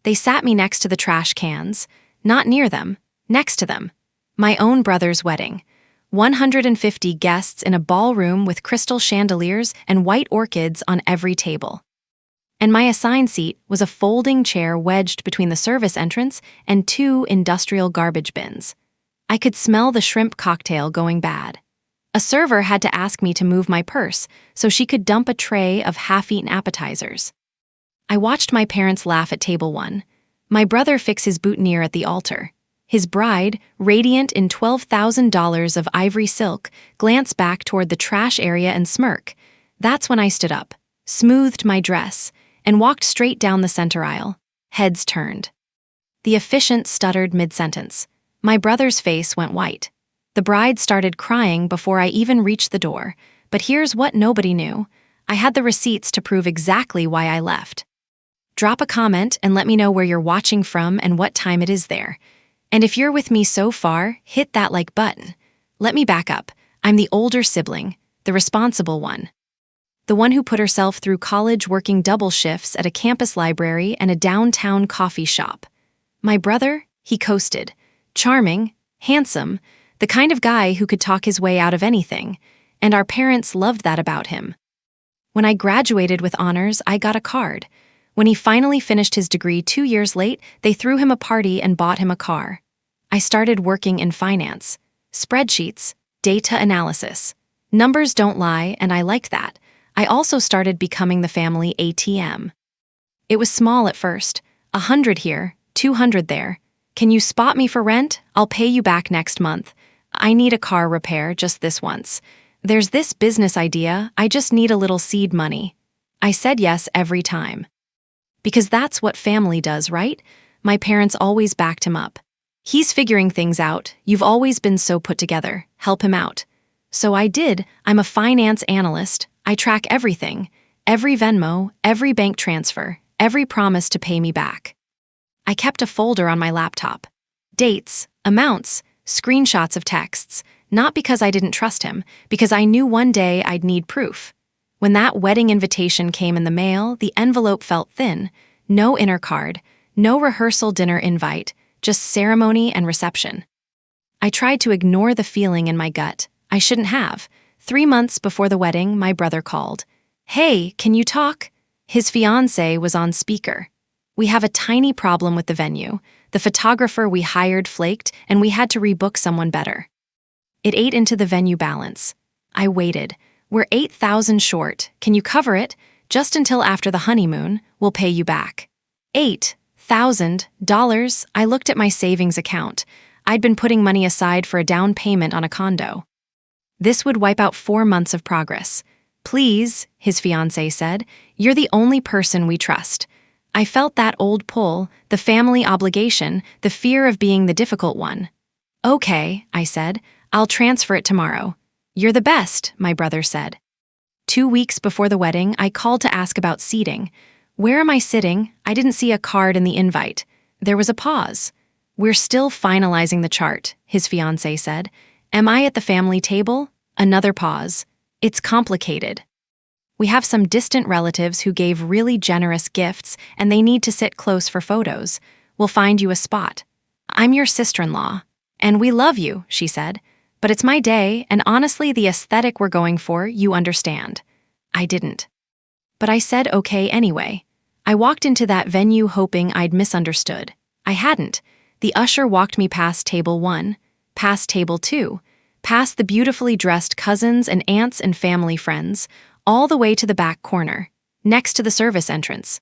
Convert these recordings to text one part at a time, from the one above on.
They sat me next to the trash cans, not near them, next to them. My own brother's wedding. 150 guests in a ballroom with crystal chandeliers and white orchids on every table. And my assigned seat was a folding chair wedged between the service entrance and two industrial garbage bins. I could smell the shrimp cocktail going bad. A server had to ask me to move my purse so she could dump a tray of half-eaten appetizers. I watched my parents laugh at table 1. My brother fix his boutonniere at the altar. His bride, radiant in $12,000 of ivory silk, glance back toward the trash area and smirk. That's when I stood up, smoothed my dress, and walked straight down the center aisle. Heads turned. The officiant stuttered mid-sentence. My brother's face went white. The bride started crying before I even reached the door, but here's what nobody knew. I had the receipts to prove exactly why I left. Drop a comment and let me know where you're watching from and what time it is there. And if you're with me so far, hit that like button. Let me back up. I'm the older sibling, the responsible one. The one who put herself through college working double shifts at a campus library and a downtown coffee shop. My brother, he coasted. Charming, handsome, the kind of guy who could talk his way out of anything, and our parents loved that about him. When I graduated with honors, I got a card. When he finally finished his degree 2 years late, they threw him a party and bought him a car. I started working in finance. Spreadsheets, data analysis. Numbers don't lie, and I liked that. I also started becoming the family ATM. It was small at first, 100 here, 200 there. Can you spot me for rent? I'll pay you back next month. I need a car repair just this once. There's this business idea, I just need a little seed money. I said yes every time. Because that's what family does, right? My parents always backed him up. He's figuring things out, you've always been so put together, help him out. So I did, I'm a finance analyst, I track everything, every Venmo, every bank transfer, every promise to pay me back. I kept a folder on my laptop. Dates, amounts, screenshots of texts, not because I didn't trust him, because I knew one day I'd need proof. When that wedding invitation came in the mail, the envelope felt thin, no inner card, no rehearsal dinner invite, just ceremony and reception. I tried to ignore the feeling in my gut. I shouldn't have. 3 months before the wedding, my brother called. Hey, can you talk? His fiancée was on speaker. We have a tiny problem with the venue. The photographer we hired flaked, and we had to rebook someone better. It ate into the venue balance. I waited. We're $8,000 short. Can you cover it? Just until after the honeymoon, we'll pay you back. $8,000? I looked at my savings account. I'd been putting money aside for a down payment on a condo. This would wipe out 4 months of progress. Please, his fiancée said, you're the only person we trust. I felt that old pull, the family obligation, the fear of being the difficult one. Okay, I said, I'll transfer it tomorrow. You're the best, my brother said. 2 weeks before the wedding, I called to ask about seating. Where am I sitting? I didn't see a card in the invite. There was a pause. We're still finalizing the chart, his fiancée said. Am I at the family table? Another pause. It's complicated. We have some distant relatives who gave really generous gifts, and they need to sit close for photos. We'll find you a spot. I'm your sister-in-law. And we love you, she said. But it's my day, and honestly, the aesthetic we're going for, you understand. I didn't. But I said okay anyway. I walked into that venue hoping I'd misunderstood. I hadn't. The usher walked me past table 1, past table 2, past the beautifully dressed cousins and aunts and family friends, all the way to the back corner, next to the service entrance.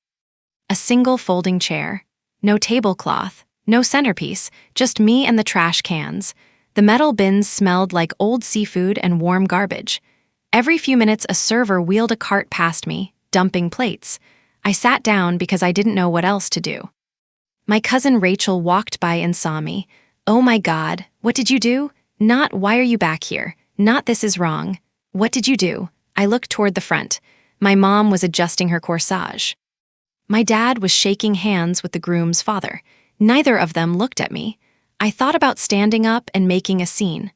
A single folding chair. No tablecloth, no centerpiece, just me and the trash cans. The metal bins smelled like old seafood and warm garbage. Every few minutes, a server wheeled a cart past me, dumping plates. I sat down because I didn't know what else to do. My cousin Rachel walked by and saw me. Oh my God, what did you do? Not why are you back here? Not this is wrong. What did you do? I looked toward the front. My mom was adjusting her corsage. My dad was shaking hands with the groom's father. Neither of them looked at me. I thought about standing up and making a scene,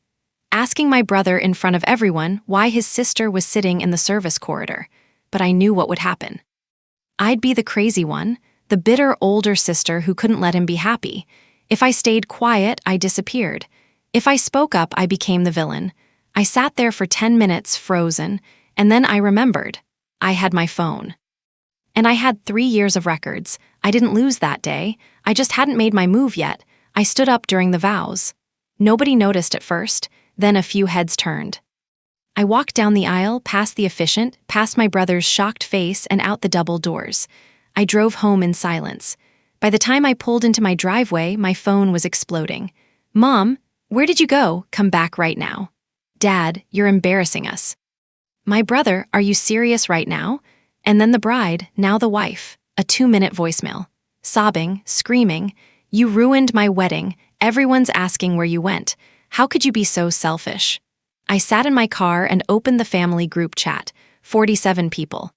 asking my brother in front of everyone why his sister was sitting in the service corridor, but I knew what would happen. I'd be the crazy one, the bitter older sister who couldn't let him be happy. If I stayed quiet, I disappeared. If I spoke up, I became the villain. I sat there for 10 minutes, frozen, and then I remembered. I had my phone. And I had 3 years of records. I didn't lose that day. I just hadn't made my move yet. I stood up during the vows. Nobody noticed at first, then a few heads turned. I walked down the aisle, past the officiant, past my brother's shocked face, and out the double doors. I drove home in silence. By the time I pulled into my driveway, my phone was exploding. "Mom, where did you go? Come back right now." "Dad, you're embarrassing us." "My brother, are you serious right now?" And then the bride, now the wife, a 2-minute voicemail. Sobbing, screaming, "You ruined my wedding. Everyone's asking where you went. How could you be so selfish?" I sat in my car and opened the family group chat, 47 people.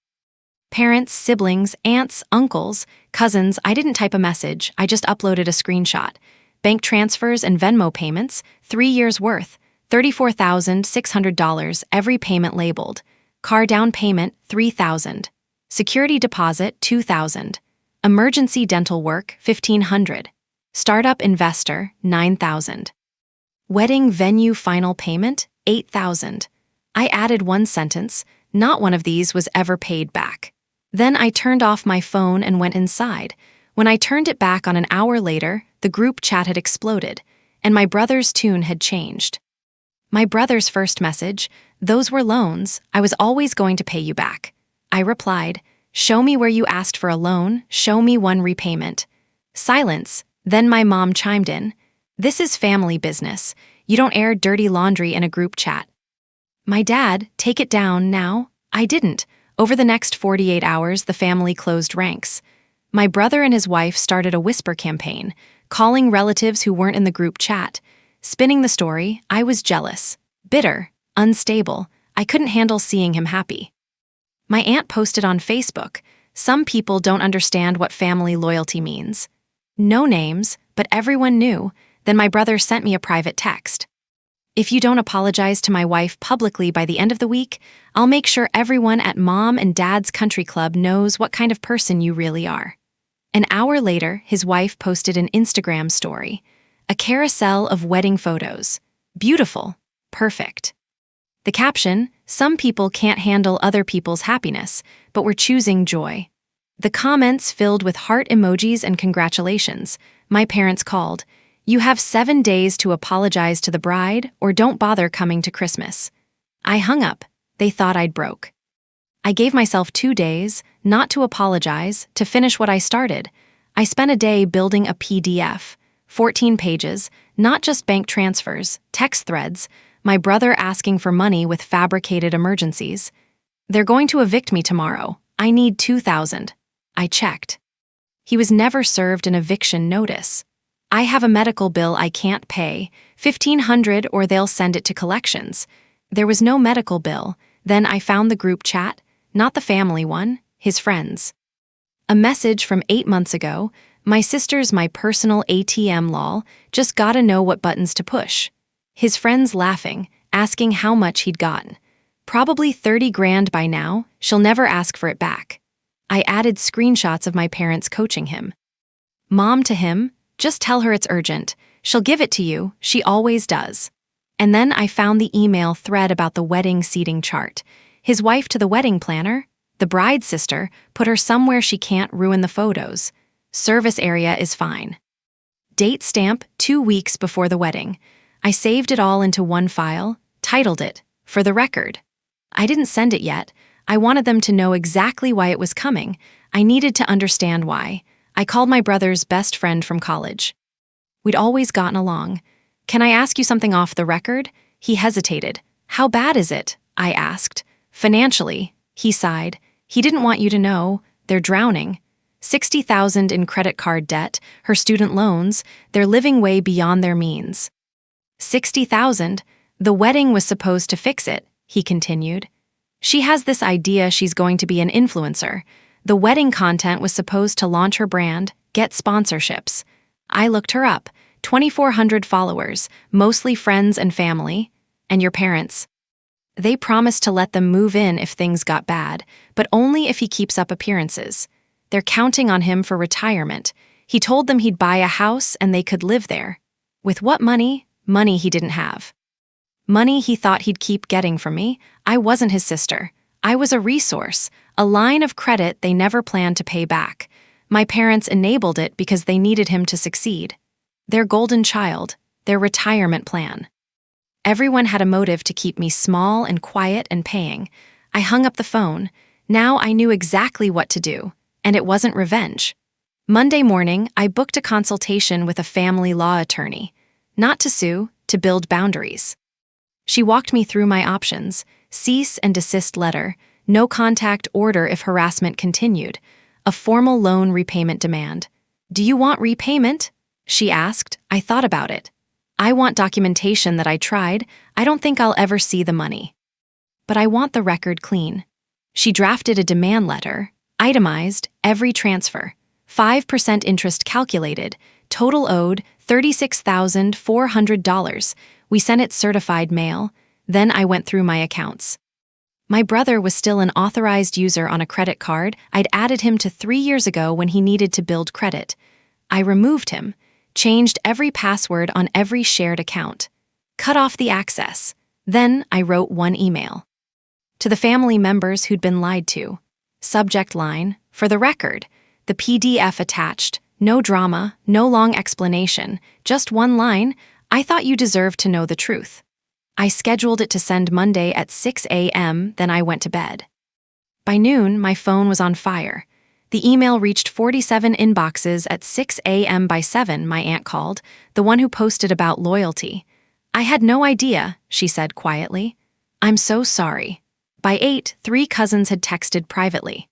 Parents, siblings, aunts, uncles, cousins. I didn't type a message, I just uploaded a screenshot. Bank transfers and Venmo payments, 3 years worth, $34,600, every payment labeled. Car down payment, $3,000. Security deposit, $2,000. Emergency dental work, $1,500. Startup investor, $9,000. Wedding venue final payment, $8,000. I added one sentence, "Not one of these was ever paid back." Then I turned off my phone and went inside. When I turned it back on an hour later, the group chat had exploded, and my brother's tune had changed. My brother's first message, "Those were loans, I was always going to pay you back." I replied, "Show me where you asked for a loan, show me one repayment." Silence. Then my mom chimed in, "This is family business. You don't air dirty laundry in a group chat." My dad, "Take it down now." I didn't. Over the next 48 hours, the family closed ranks. My brother and his wife started a whisper campaign, calling relatives who weren't in the group chat. Spinning the story, I was jealous, bitter, unstable. I couldn't handle seeing him happy. My aunt posted on Facebook, "Some people don't understand what family loyalty means." No names, but everyone knew. Then my brother sent me a private text. "If you don't apologize to my wife publicly by the end of the week, I'll make sure everyone at Mom and Dad's country club knows what kind of person you really are." An hour later, his wife posted an Instagram story. A carousel of wedding photos. Beautiful. Perfect. The caption, "Some people can't handle other people's happiness, but we're choosing joy." The comments filled with heart emojis and congratulations. My parents called, "You have 7 days to apologize to the bride, or don't bother coming to Christmas." I hung up. They thought I'd broke. I gave myself 2 days, not to apologize, to finish what I started. I spent a day building a PDF, 14 pages, not just bank transfers, text threads, my brother asking for money with fabricated emergencies. "They're going to evict me tomorrow. I need $2,000. I checked. He was never served an eviction notice. "I have a medical bill I can't pay, $1,500 or they'll send it to collections." There was no medical bill. Then I found the group chat, not the family one, his friends. A message from 8 months ago, "My sister's my personal ATM lol, just gotta know what buttons to push." His friends laughing, asking how much he'd gotten. "Probably 30 grand by now, she'll never ask for it back." I added screenshots of my parents coaching him. "Mom to him, just tell her it's urgent. She'll give it to you, she always does." And then I found the email thread about the wedding seating chart. His wife to the wedding planner, the bride's sister, put her somewhere she can't ruin the photos. Service area is fine. Date stamp 2 weeks before the wedding. I saved it all into one file, titled it, "For the Record." I didn't send it yet. I wanted them to know exactly why it was coming. I needed to understand why. I called my brother's best friend from college. We'd always gotten along. "Can I ask you something off the record?" He hesitated. "How bad is it?" I asked. "Financially," he sighed. "He didn't want you to know. They're drowning. 60,000 in credit card debt, her student loans, they're living way beyond their means." 60,000? The wedding was supposed to fix it, he continued. "She has this idea she's going to be an influencer. The wedding content was supposed to launch her brand, get sponsorships." I looked her up. 2,400 followers, mostly friends and family. "And your parents?" "They promised to let them move in if things got bad, but only if he keeps up appearances." They're counting on him for retirement. He told them he'd buy a house and they could live there. With what money? Money he didn't have. Money he thought he'd keep getting from me. I wasn't his sister. I was a resource, a line of credit they never planned to pay back. My parents enabled it because they needed him to succeed. Their golden child, their retirement plan. Everyone had a motive to keep me small and quiet and paying. I hung up the phone. Now I knew exactly what to do, and it wasn't revenge. Monday morning, I booked a consultation with a family law attorney. Not to sue, to build boundaries. She walked me through my options: cease and desist letter, no contact order if harassment continued, a formal loan repayment demand. Do you want repayment? She asked. I thought about it. I want documentation that I tried. I don't think I'll ever see the money. But I want the record clean. She drafted a demand letter, itemized every transfer, 5% interest calculated, total owed $36,400. We sent it certified mail. Then I went through my accounts. My brother was still an authorized user on a credit card I'd added him to 3 years ago when he needed to build credit. I removed him, changed every password on every shared account, cut off the access. Then I wrote one email. To the family members who'd been lied to. Subject line, for the record, the PDF attached, no drama, no long explanation, just one line: I thought you deserved to know the truth. I scheduled it to send Monday at 6 a.m., then I went to bed. By noon, my phone was on fire. The email reached 47 inboxes at 6 a.m. By 7, my aunt called, the one who posted about loyalty. I had no idea, she said quietly. I'm so sorry. By 8, 3 cousins had texted privately.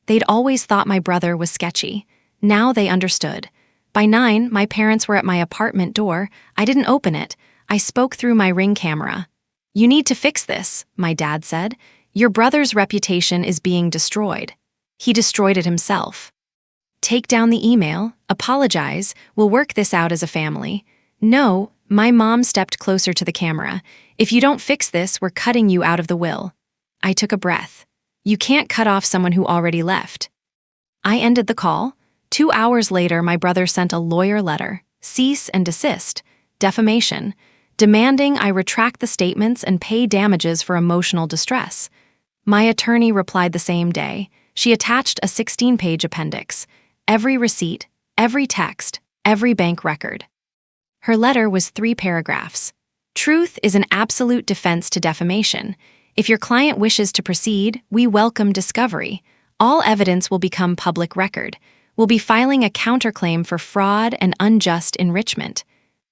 They'd always thought my brother was sketchy. Now they understood. By 9, my parents were at my apartment door. I didn't open it. I spoke through my Ring camera. You need to fix this, my dad said. Your brother's reputation is being destroyed. He destroyed it himself. Take down the email, apologize, we'll work this out as a family. No, my mom stepped closer to the camera. If you don't fix this, we're cutting you out of the will. I took a breath. You can't cut off someone who already left. I ended the call. 2 hours later, my brother sent a lawyer letter, cease and desist, defamation, demanding I retract the statements and pay damages for emotional distress. My attorney replied the same day. She attached a 16-page appendix, every receipt, every text, every bank record. Her letter was 3 paragraphs. Truth is an absolute defense to defamation. If your client wishes to proceed, we welcome discovery. All evidence will become public record. We'll be filing a counterclaim for fraud and unjust enrichment.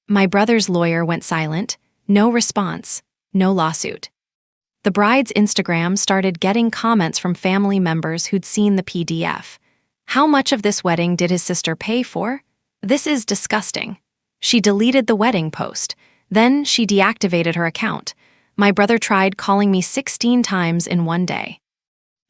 My brother's lawyer went silent. No response. No lawsuit. The bride's Instagram started getting comments from family members who'd seen the PDF. How much of this wedding did his sister pay for? This is disgusting. She deleted the wedding post. Then she deactivated her account. My brother tried calling me 16 times in one day.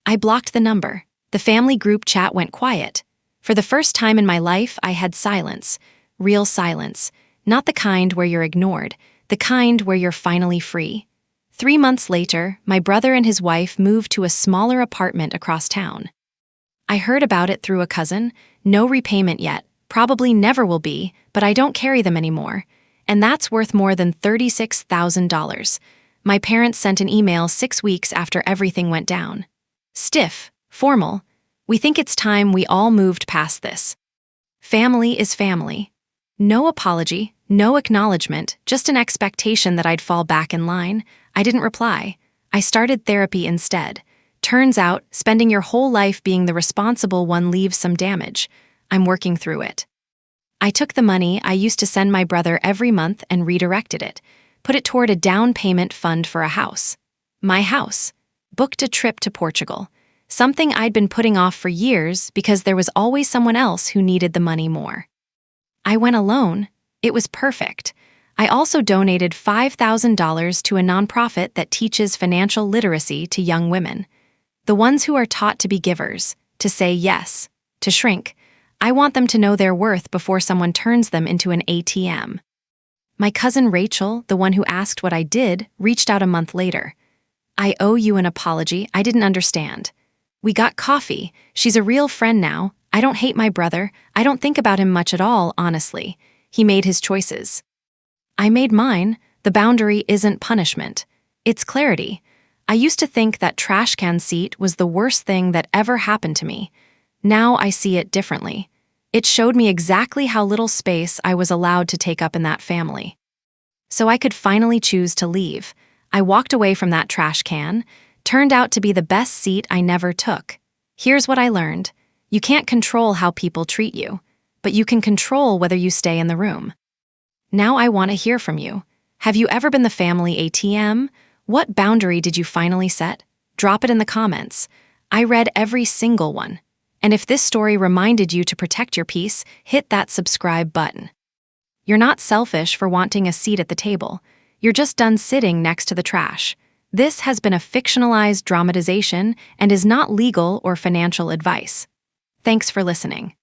I blocked the number. The family group chat went quiet. For the first time in my life, I had silence. Real silence. Not the kind where you're ignored. The kind where you're finally free. 3 months later, my brother and his wife moved to a smaller apartment across town. I heard about it through a cousin. No repayment yet. Probably never will be, but I don't carry them anymore. And that's worth more than $36,000. My parents sent an email 6 weeks after everything went down. Stiff, formal. We think it's time we all moved past this. Family is family. No apology, no acknowledgement, just an expectation that I'd fall back in line. I didn't reply. I started therapy instead. Turns out, spending your whole life being the responsible one leaves some damage. I'm working through it. I took the money I used to send my brother every month and redirected it. Put it toward a down payment fund for a house. My house. Booked a trip to Portugal. Something I'd been putting off for years because there was always someone else who needed the money more. I went alone. It was perfect. I also donated $5,000 to a nonprofit that teaches financial literacy to young women. The ones who are taught to be givers, to say yes, to shrink. I want them to know their worth before someone turns them into an ATM. My cousin Rachel, the one who asked what I did, reached out a month later. I owe you an apology. I didn't understand. We got coffee. She's a real friend now. I don't hate my brother. I don't think about him much at all, honestly. He made his choices. I made mine. The boundary isn't punishment. It's clarity. I used to think that trash can seat was the worst thing that ever happened to me. Now I see it differently. It showed me exactly how little space I was allowed to take up in that family. So I could finally choose to leave. I walked away from that trash can. Turned out to be the best seat I never took. Here's what I learned. You can't control how people treat you, but you can control whether you stay in the room. Now I want to hear from you. Have you ever been the family ATM? What boundary did you finally set? Drop it in the comments. I read every single one. And if this story reminded you to protect your peace, hit that subscribe button. You're not selfish for wanting a seat at the table. You're just done sitting next to the trash. This has been a fictionalized dramatization and is not legal or financial advice. Thanks for listening.